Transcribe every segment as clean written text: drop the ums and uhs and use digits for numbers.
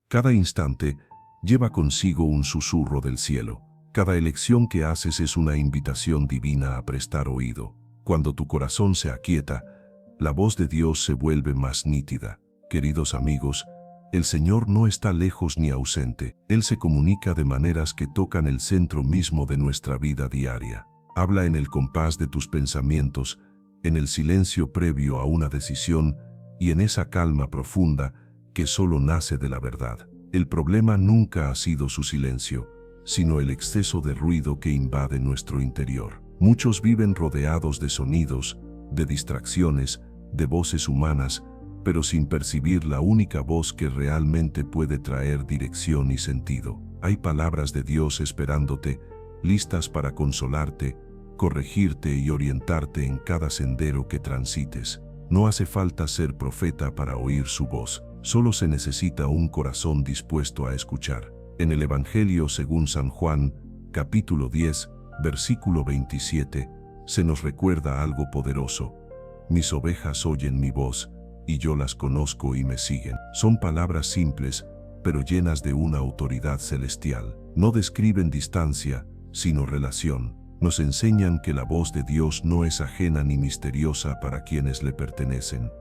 Cada instante lleva consigo un susurro del cielo. Cada elección que haces es una invitación divina a prestar oído. Cuando tu corazón se aquieta, la voz de Dios se vuelve más nítida. Queridos amigos, el Señor no está lejos ni ausente. Él se comunica de maneras que tocan el centro mismo de nuestra vida diaria. Habla en el compás de tus pensamientos, en el silencio previo a una decisión y en esa calma profunda que solo nace de la verdad. El problema nunca ha sido su silencio, sino el exceso de ruido que invade nuestro interior. Muchos viven rodeados de sonidos, de distracciones, de voces humanas, pero sin percibir la única voz que realmente puede traer dirección y sentido. Hay palabras de Dios esperándote, listas para consolarte, corregirte y orientarte en cada sendero que transites. No hace falta ser profeta para oír su voz, solo se necesita un corazón dispuesto a escuchar. En el Evangelio según San Juan, capítulo 10, versículo 27, se nos recuerda algo poderoso. Mis ovejas oyen mi voz, y yo las conozco y me siguen. Son palabras simples, pero llenas de una autoridad celestial. No describen distancia, sino relación. Nos enseñan que la voz de Dios no es ajena ni misteriosa para quienes le pertenecen.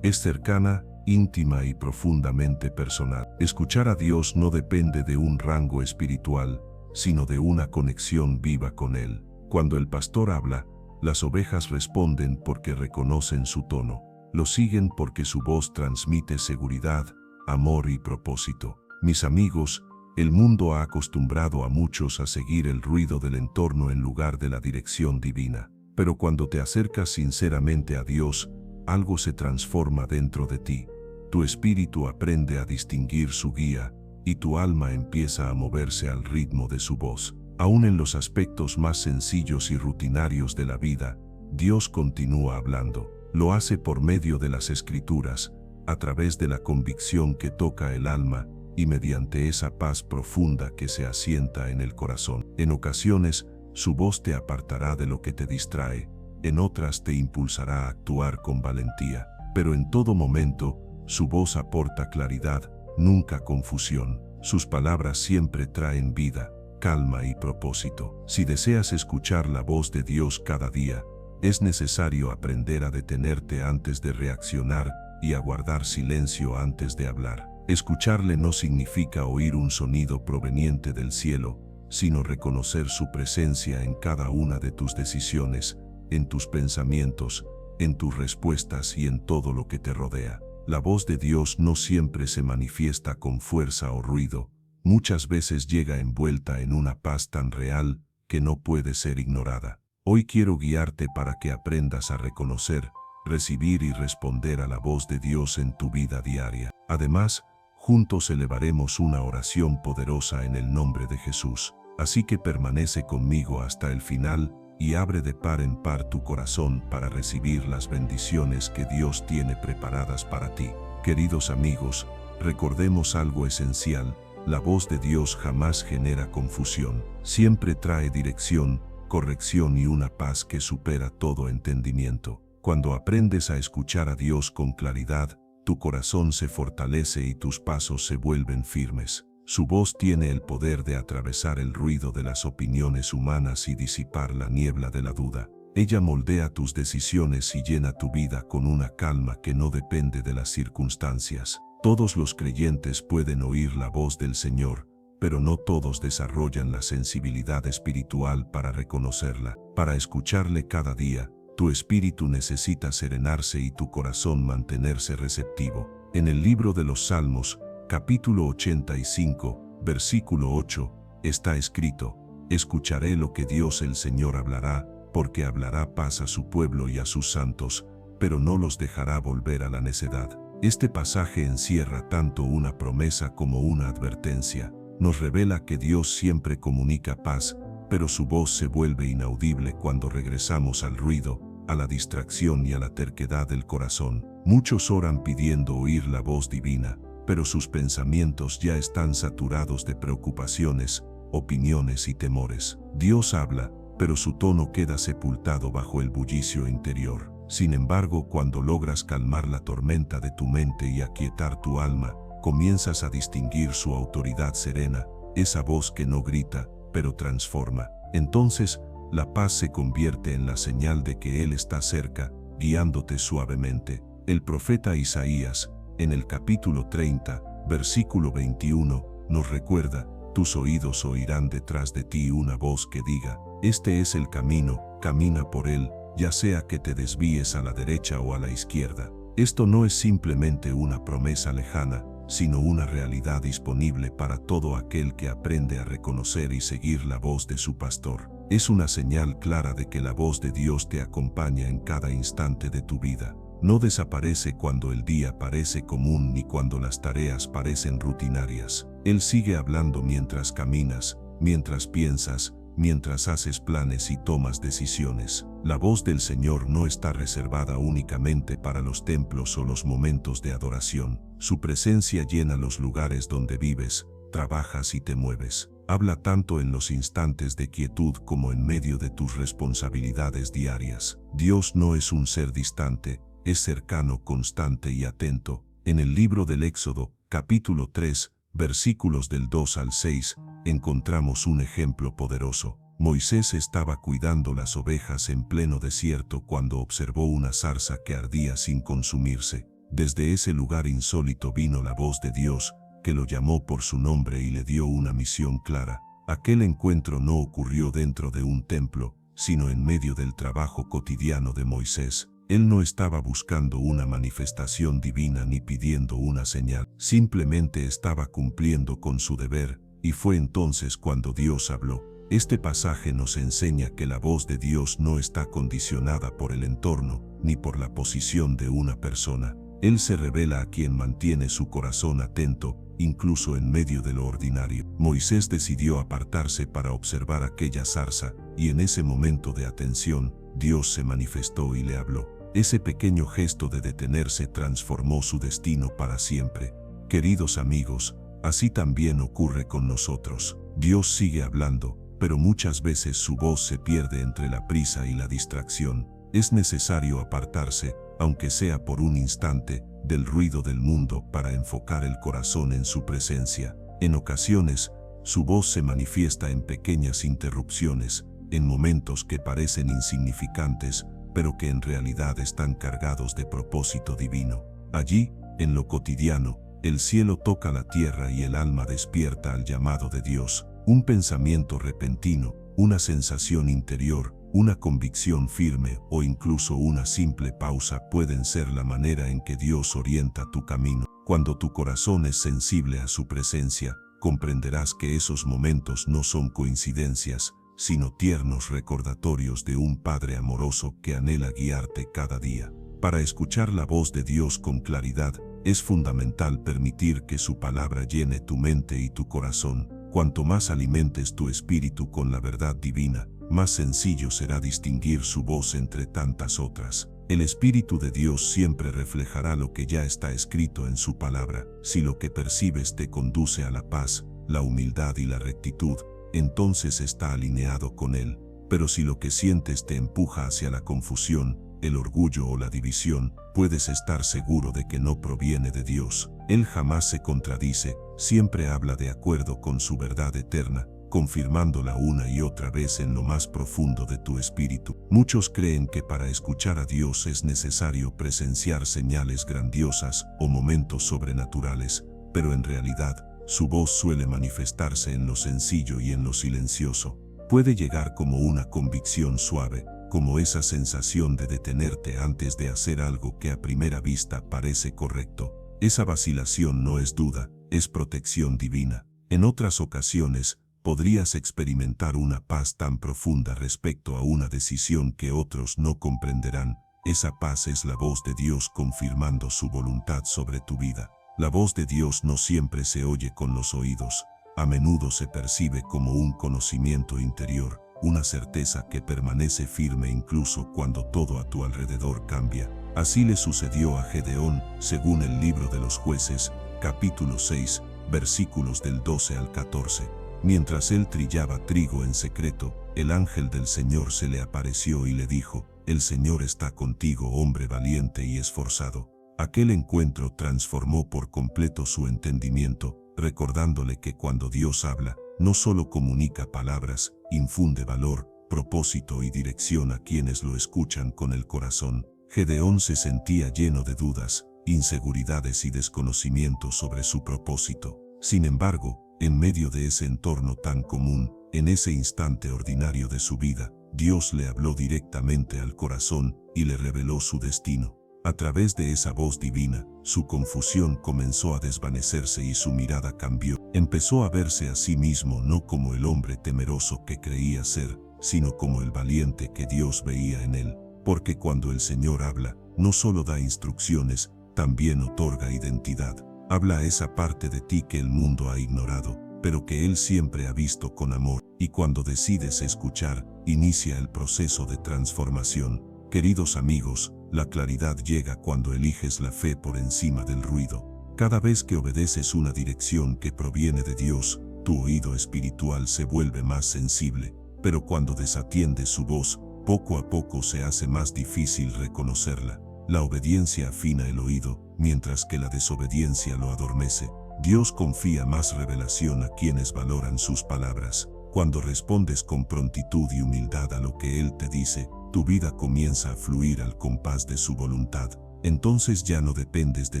Es cercana, íntima y profundamente personal. Escuchar a Dios no depende de un rango espiritual, sino de una conexión viva con Él. Cuando el pastor habla, las ovejas responden porque reconocen su tono. Lo siguen porque su voz transmite seguridad, amor y propósito. Mis amigos, el mundo ha acostumbrado a muchos a seguir el ruido del entorno en lugar de la dirección divina. Pero cuando te acercas sinceramente a Dios, algo se transforma dentro de ti. Tu espíritu aprende a distinguir su guía, y tu alma empieza a moverse al ritmo de su voz. Aún en los aspectos más sencillos y rutinarios de la vida, Dios continúa hablando. Lo hace por medio de las Escrituras, a través de la convicción que toca el alma y mediante esa paz profunda que se asienta en el corazón. En ocasiones, su voz te apartará de lo que te distrae, en otras te impulsará a actuar con valentía, pero en todo momento, su voz aporta claridad, nunca confusión. Sus palabras siempre traen vida, calma y propósito. Si deseas escuchar la voz de Dios cada día, es necesario aprender a detenerte antes de reaccionar y a guardar silencio antes de hablar. Escucharle no significa oír un sonido proveniente del cielo, sino reconocer su presencia en cada una de tus decisiones, en tus pensamientos, en tus respuestas y en todo lo que te rodea. La voz de Dios no siempre se manifiesta con fuerza o ruido, muchas veces llega envuelta en una paz tan real que no puede ser ignorada. Hoy quiero guiarte para que aprendas a reconocer, recibir y responder a la voz de Dios en tu vida diaria. Además, juntos elevaremos una oración poderosa en el nombre de Jesús. Así que permanece conmigo hasta el final y abre de par en par tu corazón para recibir las bendiciones que Dios tiene preparadas para ti. Queridos amigos, recordemos algo esencial: la voz de Dios jamás genera confusión, siempre trae dirección, corrección y una paz que supera todo entendimiento. Cuando aprendes a escuchar a Dios con claridad, tu corazón se fortalece y tus pasos se vuelven firmes. Su voz tiene el poder de atravesar el ruido de las opiniones humanas y disipar la niebla de la duda. Ella moldea tus decisiones y llena tu vida con una calma que no depende de las circunstancias. Todos los creyentes pueden oír la voz del Señor, pero no todos desarrollan la sensibilidad espiritual para reconocerla. Para escucharle cada día, tu espíritu necesita serenarse y tu corazón mantenerse receptivo. En el libro de los Salmos, capítulo 85, versículo 8, está escrito: escucharé lo que Dios el Señor hablará, porque hablará paz a su pueblo y a sus santos, pero no los dejará volver a la necedad. Este pasaje encierra tanto una promesa como una advertencia. Nos revela que Dios siempre comunica paz, pero su voz se vuelve inaudible cuando regresamos al ruido, a la distracción y a la terquedad del corazón. Muchos oran pidiendo oír la voz divina, pero sus pensamientos ya están saturados de preocupaciones, opiniones y temores. Dios habla, pero su tono queda sepultado bajo el bullicio interior. Sin embargo, cuando logras calmar la tormenta de tu mente y aquietar tu alma, comienzas a distinguir su autoridad serena, esa voz que no grita, pero transforma. Entonces, la paz se convierte en la señal de que Él está cerca, guiándote suavemente. El profeta Isaías, en el capítulo 30, versículo 21, nos recuerda: tus oídos oirán detrás de ti una voz que diga, este es el camino, camina por él, ya sea que te desvíes a la derecha o a la izquierda. Esto no es simplemente una promesa lejana, sino una realidad disponible para todo aquel que aprende a reconocer y seguir la voz de su pastor. Es una señal clara de que la voz de Dios te acompaña en cada instante de tu vida. No desaparece cuando el día parece común ni cuando las tareas parecen rutinarias. Él sigue hablando mientras caminas, mientras piensas, mientras haces planes y tomas decisiones. La voz del Señor no está reservada únicamente para los templos o los momentos de adoración. Su presencia llena los lugares donde vives, trabajas y te mueves. Habla tanto en los instantes de quietud como en medio de tus responsabilidades diarias. Dios no es un ser distante, es cercano, constante y atento. En el libro del Éxodo, capítulo 3, versículos del 2 al 6, encontramos un ejemplo poderoso. Moisés estaba cuidando las ovejas en pleno desierto cuando observó una zarza que ardía sin consumirse. Desde ese lugar insólito vino la voz de Dios, que lo llamó por su nombre y le dio una misión clara. Aquel encuentro no ocurrió dentro de un templo, sino en medio del trabajo cotidiano de Moisés. Él no estaba buscando una manifestación divina ni pidiendo una señal, simplemente estaba cumpliendo con su deber, y fue entonces cuando Dios habló. Este pasaje nos enseña que la voz de Dios no está condicionada por el entorno, ni por la posición de una persona. Él se revela a quien mantiene su corazón atento, incluso en medio de lo ordinario. Moisés decidió apartarse para observar aquella zarza, y en ese momento de atención, Dios se manifestó y le habló. Ese pequeño gesto de detenerse transformó su destino para siempre. Queridos amigos, así también ocurre con nosotros. Dios sigue hablando, pero muchas veces su voz se pierde entre la prisa y la distracción. Es necesario apartarse, aunque sea por un instante, del ruido del mundo para enfocar el corazón en su presencia. En ocasiones, su voz se manifiesta en pequeñas interrupciones, en momentos que parecen insignificantes, pero que en realidad están cargados de propósito divino. Allí, en lo cotidiano, el cielo toca la tierra y el alma despierta al llamado de Dios. Un pensamiento repentino, una sensación interior, una convicción firme o incluso una simple pausa pueden ser la manera en que Dios orienta tu camino. Cuando tu corazón es sensible a su presencia, comprenderás que esos momentos no son coincidencias, sino tiernos recordatorios de un Padre amoroso que anhela guiarte cada día. Para escuchar la voz de Dios con claridad, es fundamental permitir que su palabra llene tu mente y tu corazón. Cuanto más alimentes tu espíritu con la verdad divina, más sencillo será distinguir su voz entre tantas otras. El Espíritu de Dios siempre reflejará lo que ya está escrito en su palabra. Si lo que percibes te conduce a la paz, la humildad y la rectitud, entonces está alineado con Él. Pero si lo que sientes te empuja hacia la confusión, el orgullo o la división, puedes estar seguro de que no proviene de Dios. Él jamás se contradice, siempre habla de acuerdo con su verdad eterna, confirmándola una y otra vez en lo más profundo de tu espíritu. Muchos creen que para escuchar a Dios es necesario presenciar señales grandiosas o momentos sobrenaturales, pero en realidad, su voz suele manifestarse en lo sencillo y en lo silencioso. Puede llegar como una convicción suave, como esa sensación de detenerte antes de hacer algo que a primera vista parece correcto. Esa vacilación no es duda, es protección divina. En otras ocasiones, podrías experimentar una paz tan profunda respecto a una decisión que otros no comprenderán. Esa paz es la voz de Dios confirmando su voluntad sobre tu vida. La voz de Dios no siempre se oye con los oídos, a menudo se percibe como un conocimiento interior, una certeza que permanece firme incluso cuando todo a tu alrededor cambia. Así le sucedió a Gedeón, según el libro de los Jueces, capítulo 6, versículos del 12 al 14. Mientras él trillaba trigo en secreto, el ángel del Señor se le apareció y le dijo: «El Señor está contigo, hombre valiente y esforzado». Aquel encuentro transformó por completo su entendimiento, recordándole que cuando Dios habla, no solo comunica palabras, infunde valor, propósito y dirección a quienes lo escuchan con el corazón. Gedeón se sentía lleno de dudas, inseguridades y desconocimiento sobre su propósito. Sin embargo, en medio de ese entorno tan común, en ese instante ordinario de su vida, Dios le habló directamente al corazón y le reveló su destino. A través de esa voz divina, su confusión comenzó a desvanecerse y su mirada cambió. Empezó a verse a sí mismo no como el hombre temeroso que creía ser, sino como el valiente que Dios veía en él. Porque cuando el Señor habla, no solo da instrucciones, también otorga identidad. Habla a esa parte de ti que el mundo ha ignorado, pero que Él siempre ha visto con amor. Y cuando decides escuchar, inicia el proceso de transformación. Queridos amigos, la claridad llega cuando eliges la fe por encima del ruido. Cada vez que obedeces una dirección que proviene de Dios, tu oído espiritual se vuelve más sensible. Pero cuando desatiendes su voz, poco a poco se hace más difícil reconocerla. La obediencia afina el oído, mientras que la desobediencia lo adormece. Dios confía más revelación a quienes valoran sus palabras. Cuando respondes con prontitud y humildad a lo que Él te dice, tu vida comienza a fluir al compás de su voluntad. Entonces ya no dependes de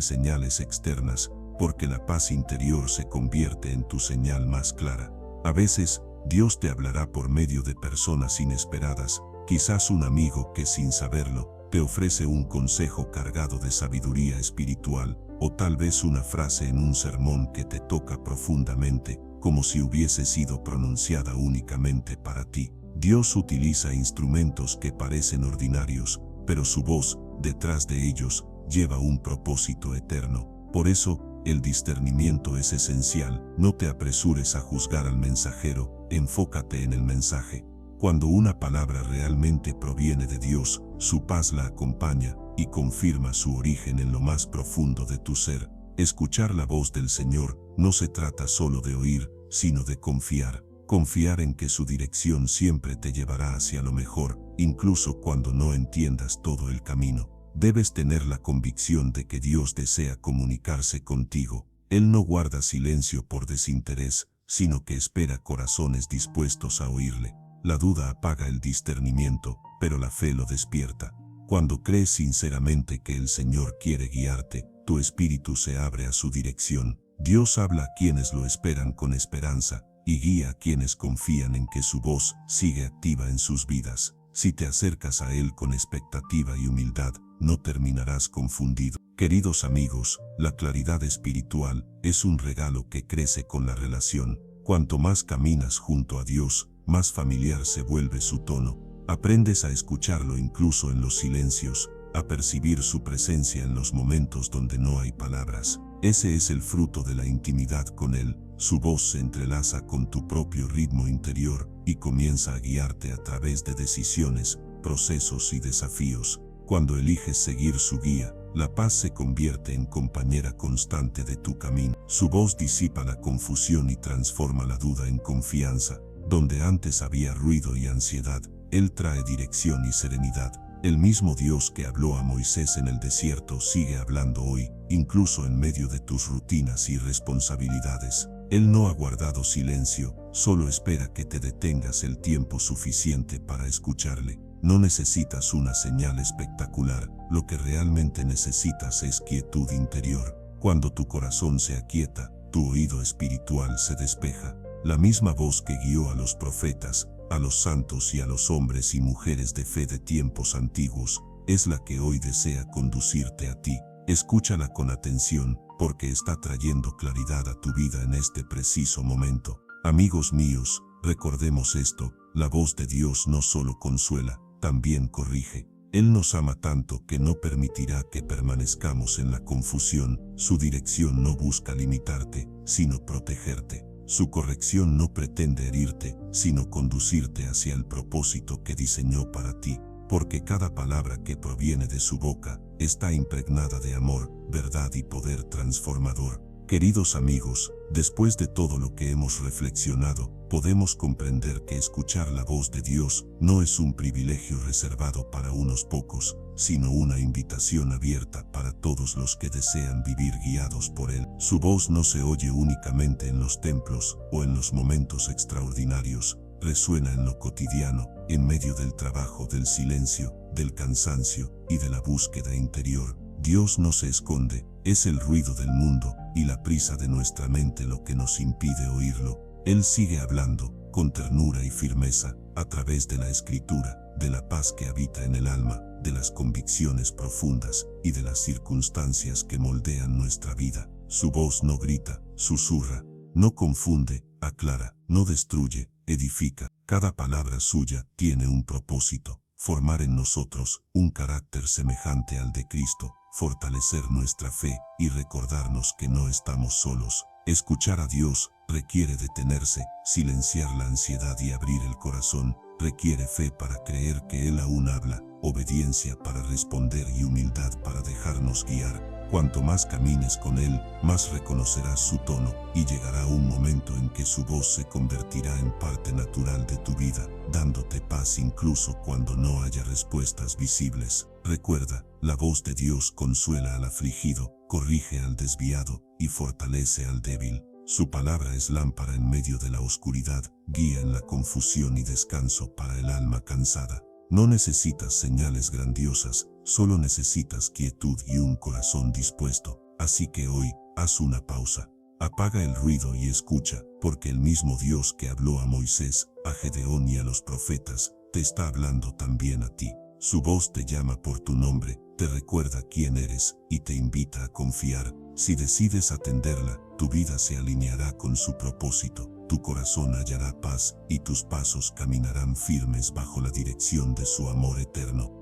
señales externas, porque la paz interior se convierte en tu señal más clara. A veces, Dios te hablará por medio de personas inesperadas, quizás un amigo que sin saberlo, te ofrece un consejo cargado de sabiduría espiritual, o tal vez una frase en un sermón que te toca profundamente, como si hubiese sido pronunciada únicamente para ti. Dios utiliza instrumentos que parecen ordinarios, pero su voz, detrás de ellos, lleva un propósito eterno. Por eso, el discernimiento es esencial. No te apresures a juzgar al mensajero, enfócate en el mensaje. Cuando una palabra realmente proviene de Dios, su paz la acompaña y confirma su origen en lo más profundo de tu ser. Escuchar la voz del Señor no se trata solo de oír, sino de confiar. Confiar en que su dirección siempre te llevará hacia lo mejor, incluso cuando no entiendas todo el camino. Debes tener la convicción de que Dios desea comunicarse contigo. Él no guarda silencio por desinterés, sino que espera corazones dispuestos a oírle. La duda apaga el discernimiento, pero la fe lo despierta. Cuando crees sinceramente que el Señor quiere guiarte, tu espíritu se abre a su dirección. Dios habla a quienes lo esperan con esperanza, y guía a quienes confían en que su voz sigue activa en sus vidas. Si te acercas a Él con expectativa y humildad, no terminarás confundido. Queridos amigos, la claridad espiritual es un regalo que crece con la relación. Cuanto más caminas junto a Dios, más familiar se vuelve su tono. Aprendes a escucharlo incluso en los silencios, a percibir su presencia en los momentos donde no hay palabras. Ese es el fruto de la intimidad con Él. Su voz se entrelaza con tu propio ritmo interior y comienza a guiarte a través de decisiones, procesos y desafíos. Cuando eliges seguir su guía, la paz se convierte en compañera constante de tu camino. Su voz disipa la confusión y transforma la duda en confianza. Donde antes había ruido y ansiedad, Él trae dirección y serenidad. El mismo Dios que habló a Moisés en el desierto sigue hablando hoy, incluso en medio de tus rutinas y responsabilidades. Él no ha guardado silencio, solo espera que te detengas el tiempo suficiente para escucharle. No necesitas una señal espectacular, lo que realmente necesitas es quietud interior. Cuando tu corazón se aquieta, tu oído espiritual se despeja. La misma voz que guió a los profetas, a los santos y a los hombres y mujeres de fe de tiempos antiguos, es la que hoy desea conducirte a ti. Escúchala con atención, porque está trayendo claridad a tu vida en este preciso momento. Amigos míos, recordemos esto: la voz de Dios no solo consuela, también corrige. Él nos ama tanto que no permitirá que permanezcamos en la confusión. Su dirección no busca limitarte, sino protegerte. Su corrección no pretende herirte, sino conducirte hacia el propósito que diseñó para ti. Porque cada palabra que proviene de su boca está impregnada de amor, verdad y poder transformador. Queridos amigos, después de todo lo que hemos reflexionado, podemos comprender que escuchar la voz de Dios no es un privilegio reservado para unos pocos, sino una invitación abierta para todos los que desean vivir guiados por Él. Su voz no se oye únicamente en los templos o en los momentos extraordinarios, resuena en lo cotidiano, en medio del trabajo, del silencio, del cansancio y de la búsqueda interior. Dios no se esconde, es el ruido del mundo y la prisa de nuestra mente lo que nos impide oírlo. Él sigue hablando, con ternura y firmeza, a través de la Escritura, de la paz que habita en el alma, de las convicciones profundas y de las circunstancias que moldean nuestra vida. Su voz no grita, susurra, no confunde, aclara, no destruye, edifica. Cada palabra suya tiene un propósito: formar en nosotros un carácter semejante al de Cristo, fortalecer nuestra fe y recordarnos que no estamos solos. Escuchar a Dios requiere detenerse, silenciar la ansiedad y abrir el corazón. Requiere fe para creer que Él aún habla, obediencia para responder y humildad para dejarnos guiar. Cuanto más camines con Él, más reconocerás su tono y llegará un momento en que su voz se convertirá en parte natural de tu vida, dándote paz incluso cuando no haya respuestas visibles. Recuerda, la voz de Dios consuela al afligido, corrige al desviado y fortalece al débil. Su palabra es lámpara en medio de la oscuridad, guía en la confusión y descanso para el alma cansada. No necesitas señales grandiosas, solo necesitas quietud y un corazón dispuesto. Así que hoy, haz una pausa. Apaga el ruido y escucha, porque el mismo Dios que habló a Moisés, a Gedeón y a los profetas, te está hablando también a ti. Su voz te llama por tu nombre, te recuerda quién eres y te invita a confiar. Si decides atenderla, tu vida se alineará con su propósito, tu corazón hallará paz y tus pasos caminarán firmes bajo la dirección de su amor eterno.